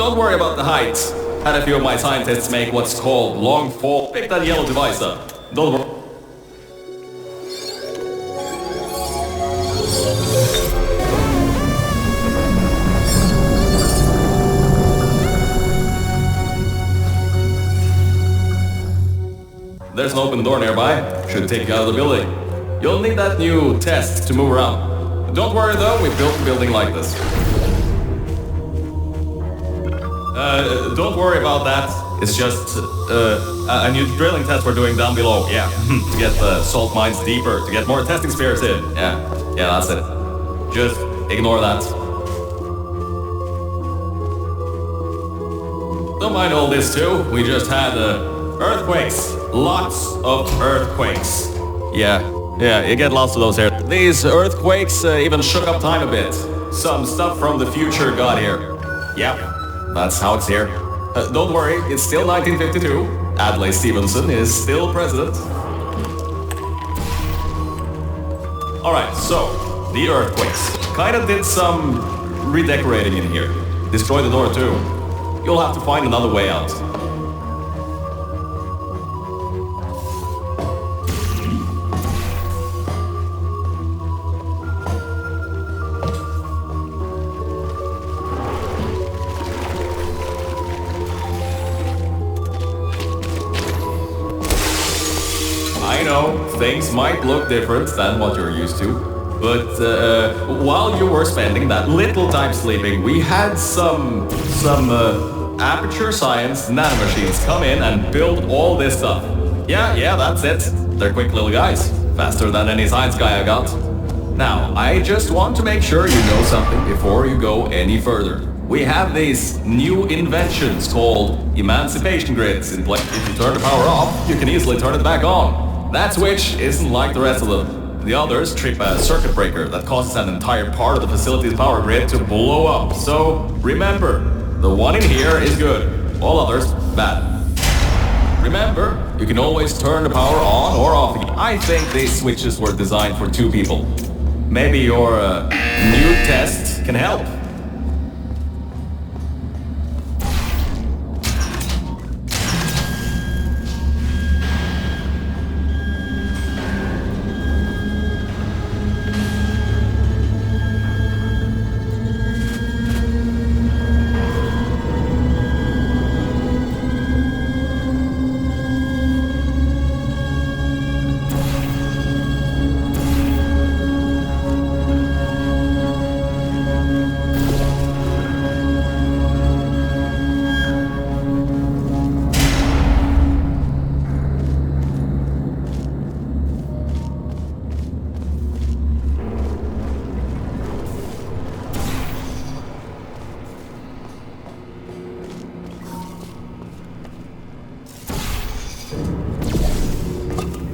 Don't worry about the height. Had a few of my scientists make what's called long fall. Pick that yellow device up. Don't worry. There's an open door nearby. Should take you out of the building. You'll need that new test to move around. Don't worry though, we built a building like this. Don't worry about that. It's just a new drilling test we're doing down below. Yeah, to get the salt mines deeper, to get more testing spheres in. Yeah, that's it. Just ignore that. Don't mind all this too. We just had earthquakes. Lots of earthquakes. Yeah, you get lots of those here. These earthquakes even shook up time a bit. Some stuff from the future got here. Yep, that's how it's here. Don't worry, it's still 1952. Adlai Stevenson is still president. Alright, so, the earthquakes. Kinda did some redecorating in here. Destroyed the door too. You'll have to find another way out. I know, things might look different than what you're used to, but while you were spending that little time sleeping, we had some aperture science nanomachines come in and build all this stuff. Yeah, that's it. They're quick little guys, faster than any science guy I got. Now, I just want to make sure you know something before you go any further. We have these new inventions called emancipation grids in place. If you turn the power off, you can easily turn it back on. That switch isn't like the rest of them. The others trip a circuit breaker that causes an entire part of the facility's power grid to blow up. So remember, the one in here is good, all others bad. Remember, you can always turn the power on or off again. I think these switches were designed for two people. Maybe your new test can help.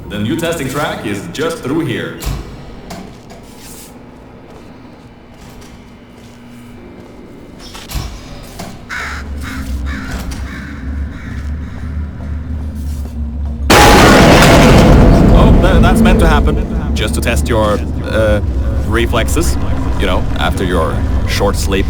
The new testing track is just through here. Oh, that's meant to happen. Just to test your reflexes, you know, after your short sleep.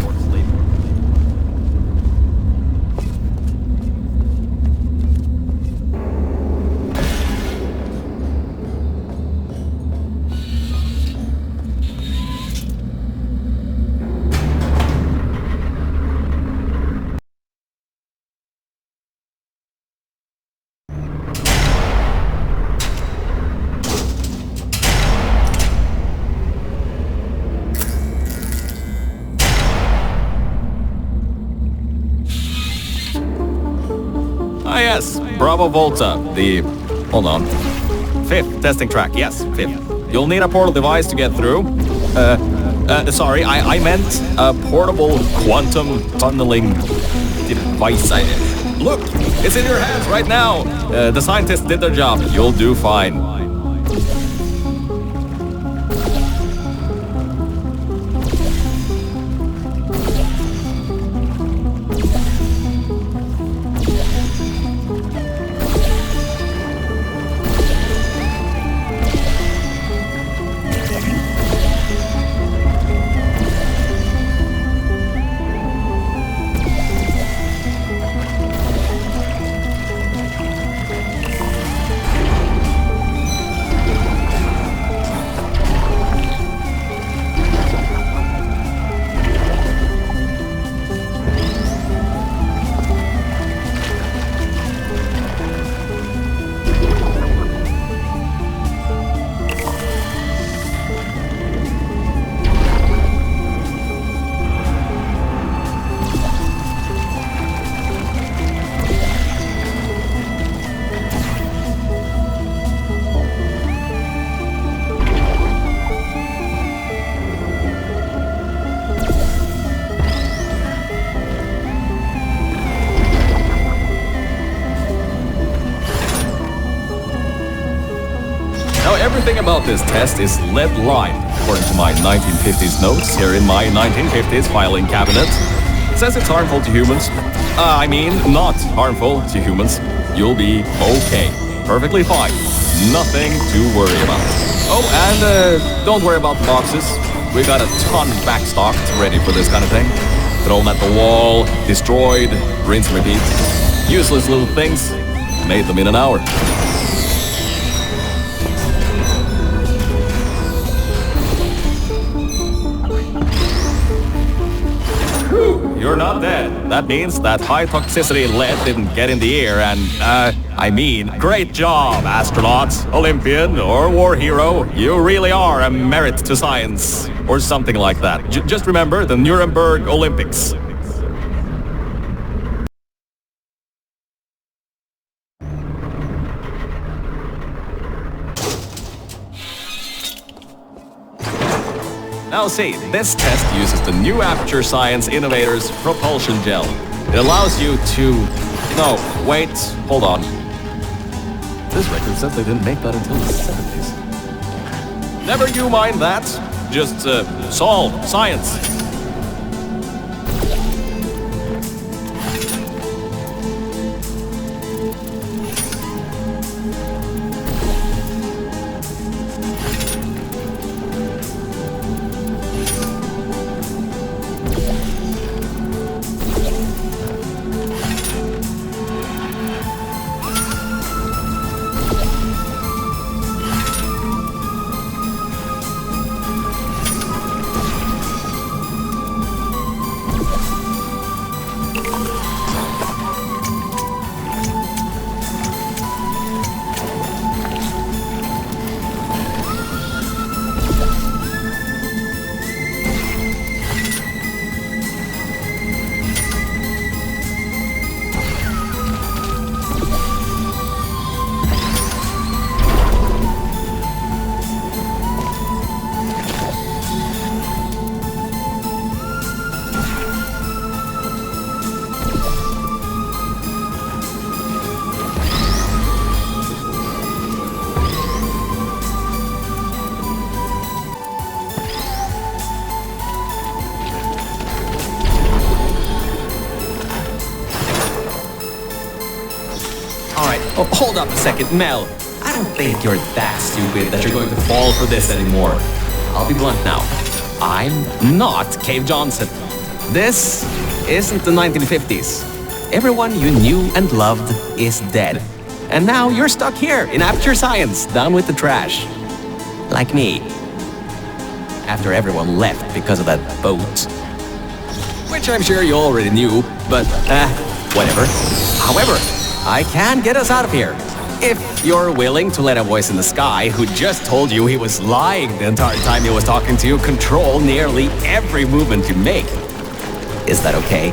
Ah yes, Bravo Volta, hold on, 5th testing track, yes, 5th. You'll need a portal device to get through. Sorry, I meant a portable quantum tunneling device. Look, it's in your hands right now. The scientists did their job, you'll do fine. Now, everything about this test is lead-lined, according to my 1950s notes here in my 1950s filing cabinet. It says it's harmful to humans. I mean, not harmful to humans. You'll be okay. Perfectly fine. Nothing to worry about. Oh, and don't worry about the boxes. We got a ton backstocked ready for this kind of thing. Thrown at the wall, destroyed, rinse and repeat. Useless little things. Made them in an hour. You're not dead. That means that high-toxicity lead didn't get in the air and, I mean, great job, astronaut, Olympian, or war hero. You really are a merit to science. Or something like that. Just remember the Nuremberg Olympics. Now see, this test uses the new Aperture Science Innovators propulsion gel. It allows you to... No, wait, hold on. This record says they didn't make that until the 70s. Never you mind that. Just, solve science. Oh, hold up a second, Mel. I don't think you're that stupid that you're going to fall for this anymore. I'll be blunt now. I'm not Cave Johnson. This isn't the 1950s. Everyone you knew and loved is dead. And now you're stuck here in Aperture Science, down with the trash. Like me. After everyone left because of that boat. Which I'm sure you already knew, but, whatever. However, I can get us out of here. If you're willing to let a voice in the sky who just told you he was lying the entire time he was talking to you control nearly every movement you make. Is that okay?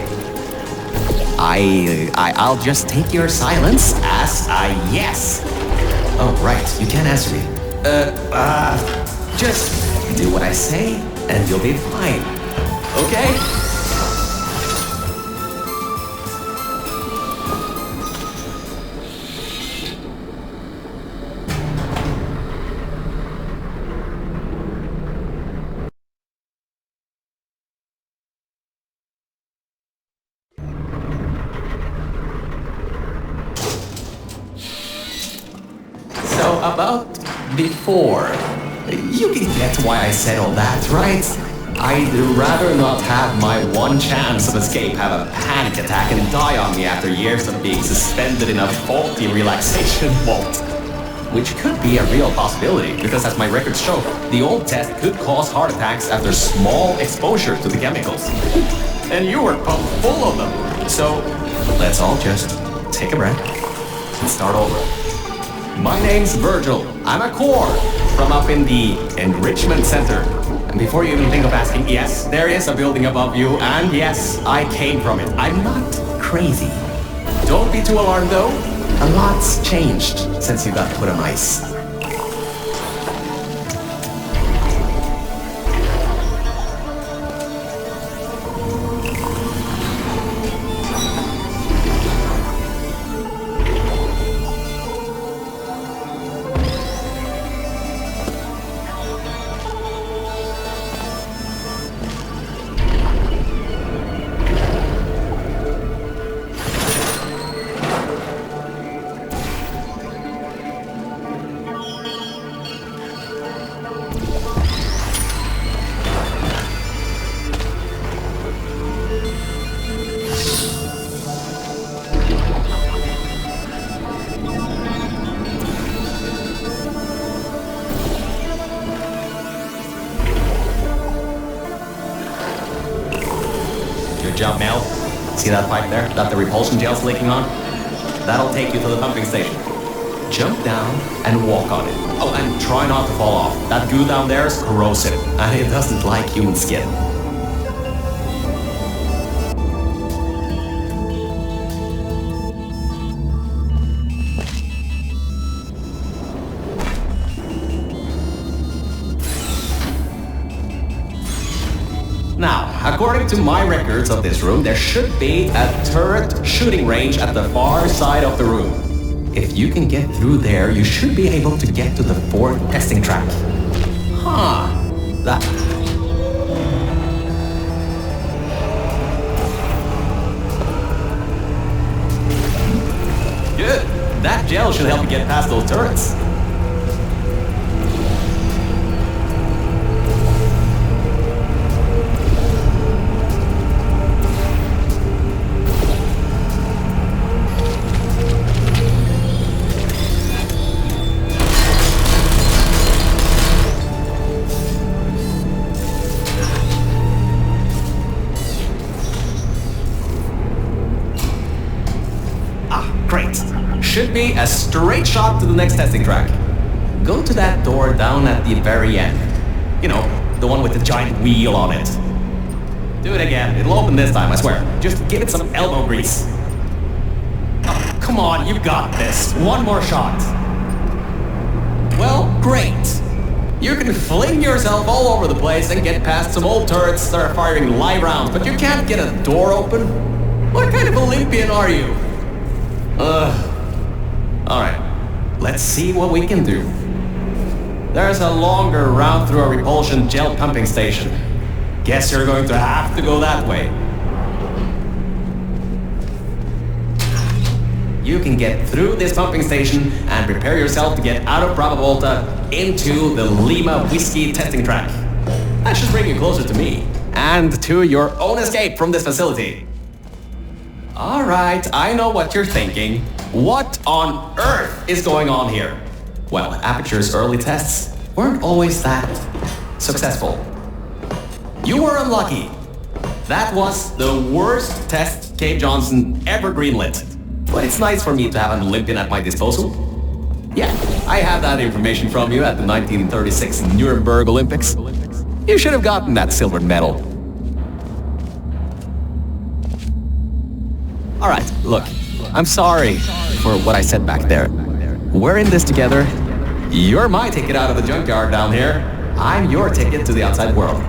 I'll just take your silence as a yes. Oh, right, you can't answer me. Just do what I say and you'll be fine. Okay? About before. You can get why I said all that, right? I'd rather not have my one chance of escape have a panic attack and die on me after years of being suspended in a faulty relaxation vault. Which could be a real possibility, because as my records show, the old test could cause heart attacks after small exposure to the chemicals. And you were pumped full of them. So, let's all just take a breath and start over. My name's Virgil. I'm a core from up in the Enrichment Center. And before you even think of asking, yes, there is a building above you, and yes, I came from it. I'm not crazy. Don't be too alarmed though. A lot's changed since you got put on ice. job, Mel. See that pipe there that the repulsion gel's leaking on? That'll take you to the pumping station. Jump down and walk on it. Oh, and try not to fall off. That goo down there is corrosive, and it doesn't like human skin. Now, according to my records of this room, there should be a turret shooting range at the far side of the room. If you can get through there, you should be able to get to the 4th testing track. Huh. That... Good. That gel should help you get past those turrets. Great. Should be a straight shot to the next testing track. Go to that door down at the very end. You know, the one with the giant wheel on it. Do it again. It'll open this time, I swear. Just give it some elbow grease. Oh, come on, you got this. One more shot. Well, great. You can fling yourself all over the place and get past some old turrets that are firing live rounds, but you can't get a door open? What kind of Olympian are you? Alright, let's see what we can do. There's a longer route through a repulsion gel pumping station. Guess you're going to have to go that way. You can get through this pumping station and prepare yourself to get out of Bravo Volta into the Lima Whiskey testing track. That should bring you closer to me and to your own escape from this facility. Alright, I know what you're thinking. What on earth is going on here? Well, Aperture's early tests weren't always that successful. You were unlucky. That was the worst test Cave Johnson ever greenlit. But it's nice for me to have an Olympian at my disposal. Yeah, I have that information from you at the 1936 Nuremberg Olympics. You should have gotten that silver medal. Alright, look, I'm sorry for what I said back there. We're in this together. You're my ticket out of the junkyard down here. I'm your ticket to the outside world.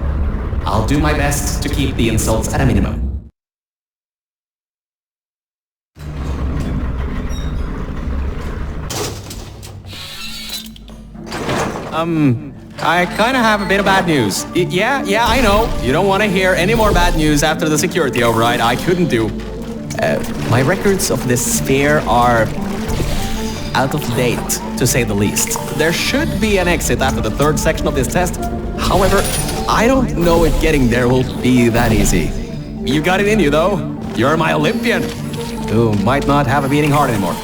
I'll do my best to keep the insults at a minimum. I kinda have a bit of bad news. Yeah, I know. You don't want to hear any more bad news after the security override. I couldn't do. My records of this sphere are out of date, to say the least. There should be an exit after the 3rd section of this test. However, I don't know if getting there will be that easy. You got it in you, though. You're my Olympian, who might not have a beating heart anymore.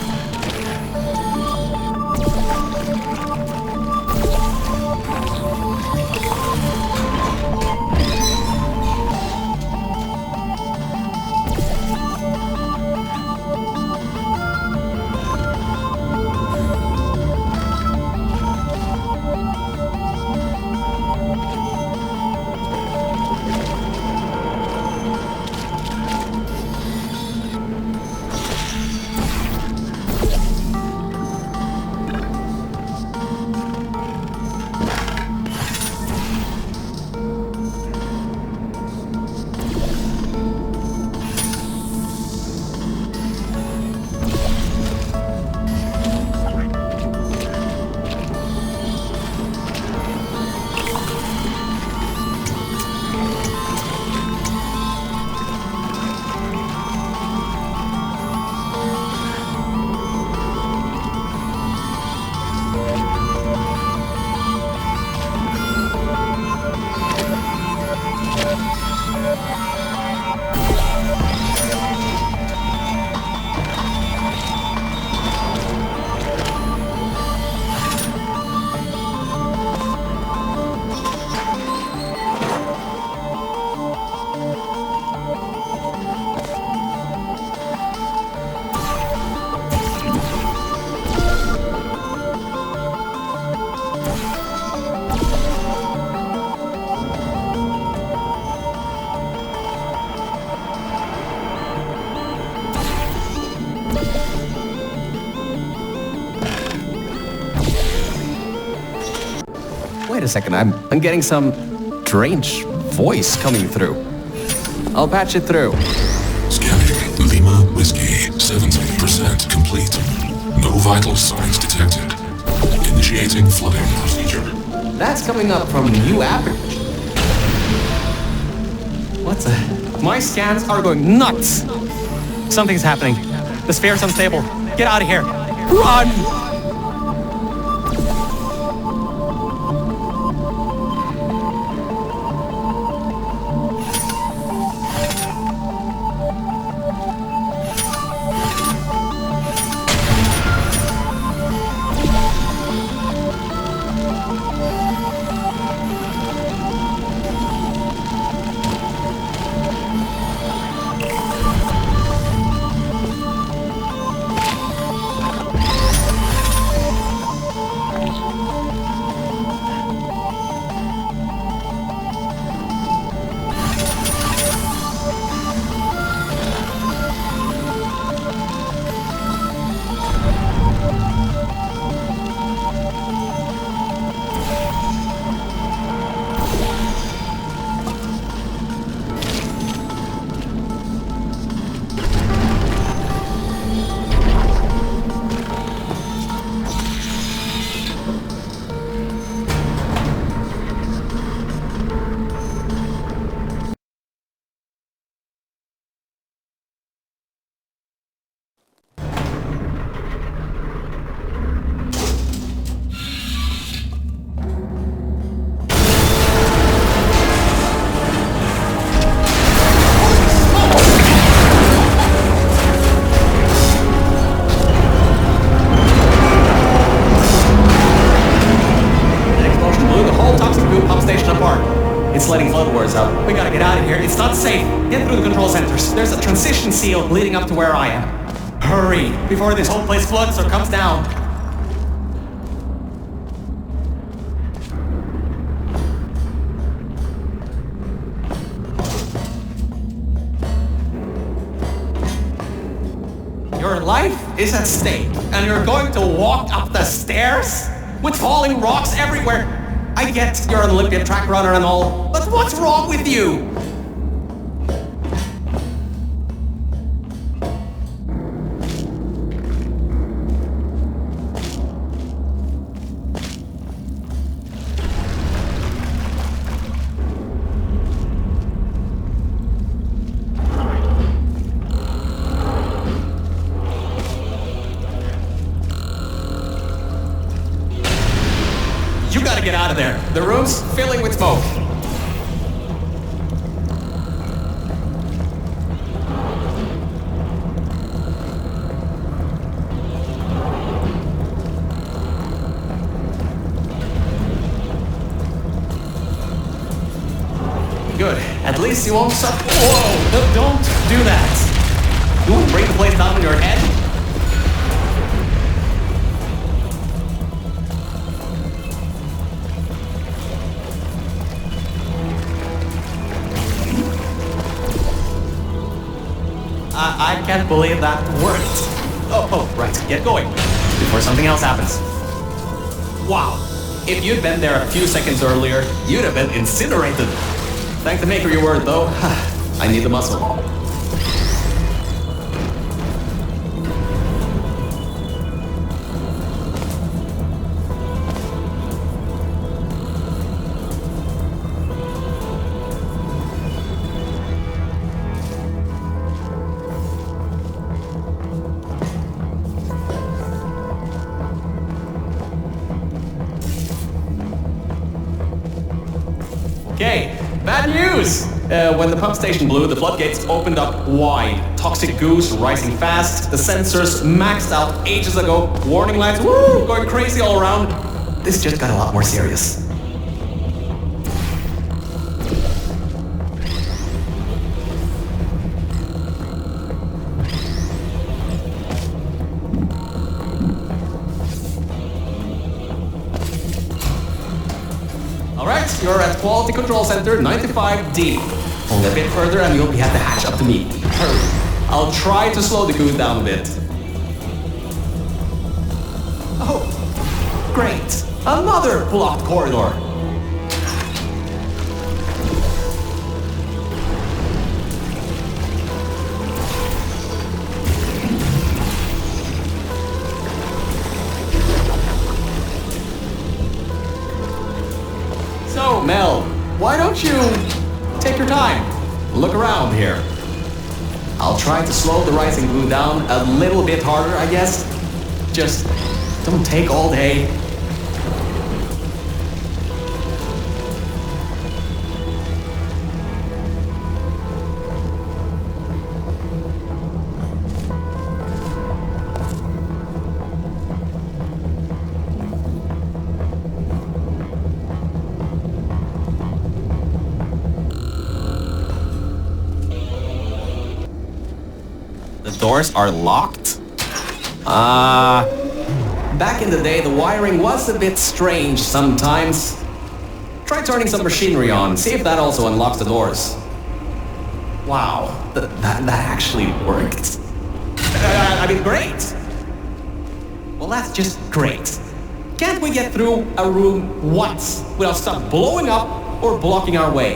Wait a second, I'm getting some strange voice coming through. I'll patch it through. Scanning Lima Whiskey, 70% complete. No vital signs detected. Initiating flooding procedure. That's coming up from new average. What the? My scans are going nuts. Something's happening. The sphere's unstable. Get out of here. Run! It's letting flood wars out. We gotta get out of here. It's not safe. Get through the control centers. There's a transition seal leading up to where I am. Hurry, before this whole place floods or comes down. Your life is at stake, and you're going to walk up the stairs? With falling rocks everywhere? I get you're an Olympian track runner and all, but what's wrong with you? You gotta get out of there. The room's filling with smoke. Good. At least you won't suffer. Whoa! Don't do that. You won't bring the place down on your head? I can't believe that worked. Oh, right. Get going. Before something else happens. Wow. If you'd been there a few seconds earlier, you'd have been incinerated. Thank the maker of your word, though. I need the muscle. Okay, bad news! When the pump station blew, the floodgates opened up wide. Toxic goose rising fast, the sensors maxed out ages ago, warning lights, woo, going crazy all around. This just got a lot more serious. Alright, you're at Quality Control Center 95D. Only a bit further and you'll be at the hatch up to me. Hurry. I'll try to slow the goose down a bit. Oh, great. Another blocked corridor. why don't you take your time? Look around here. I'll try to slow the rising glue down a little bit harder, I guess. Just don't take all day. Doors are locked? Back in the day, the wiring was a bit strange sometimes. Try turning some machinery on, see if that also unlocks the doors. Wow, that actually worked. I mean, great! Well, that's just great. Can't we get through a room once without stuff blowing up or blocking our way?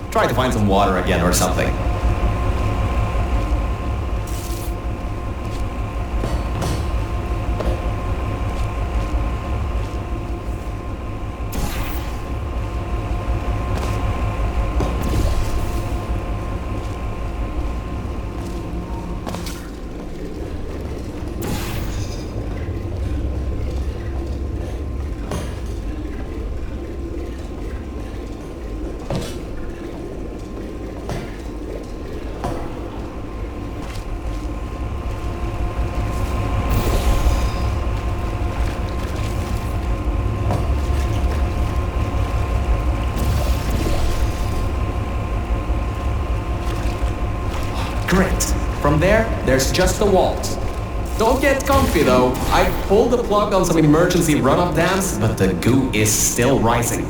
Try to find some water again or something. Great. From there, there's just the walls. Don't get comfy though. I pulled the plug on some emergency run-up dams, but the goo is still rising.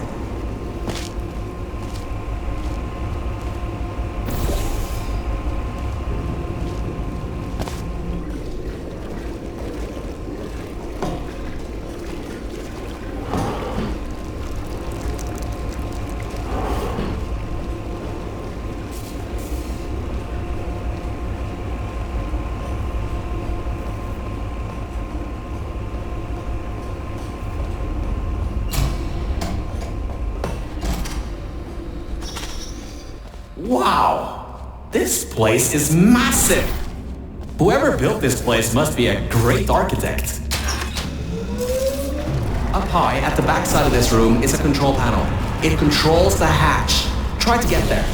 Wow! This place is massive! Whoever built this place must be a great architect. Up high, at the back side of this room, is a control panel. It controls the hatch. Try to get there.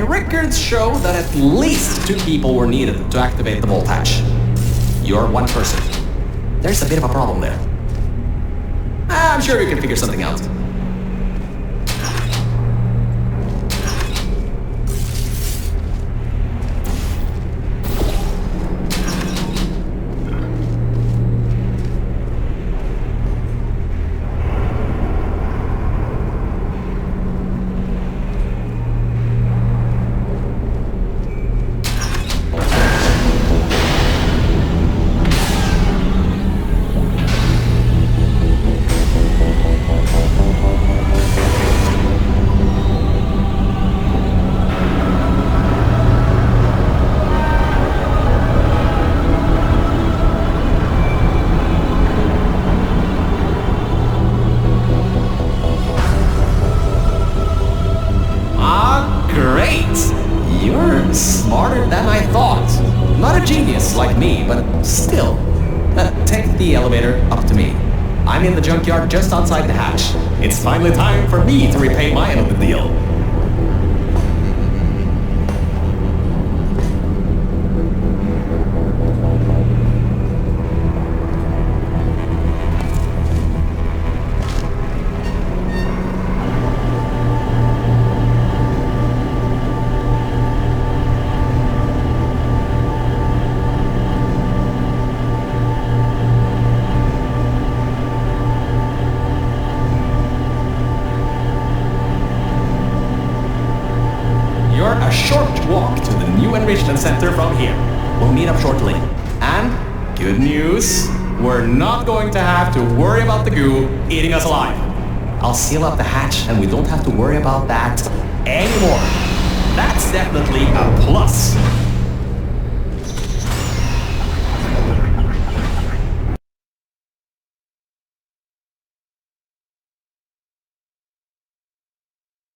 Records show that at least 2 people were needed to activate the vault hatch. You're one person. There's a bit of a problem there. I'm sure you can figure something out. but still. Take the elevator up to me. I'm in the junkyard just outside the hatch. It's finally time for me to repay my end of the deal. A short walk to the new enrichment center from here. We'll meet up shortly. And good news, we're not going to have to worry about the goo eating us alive. I'll seal up the hatch and we don't have to worry about that anymore. That's definitely a plus.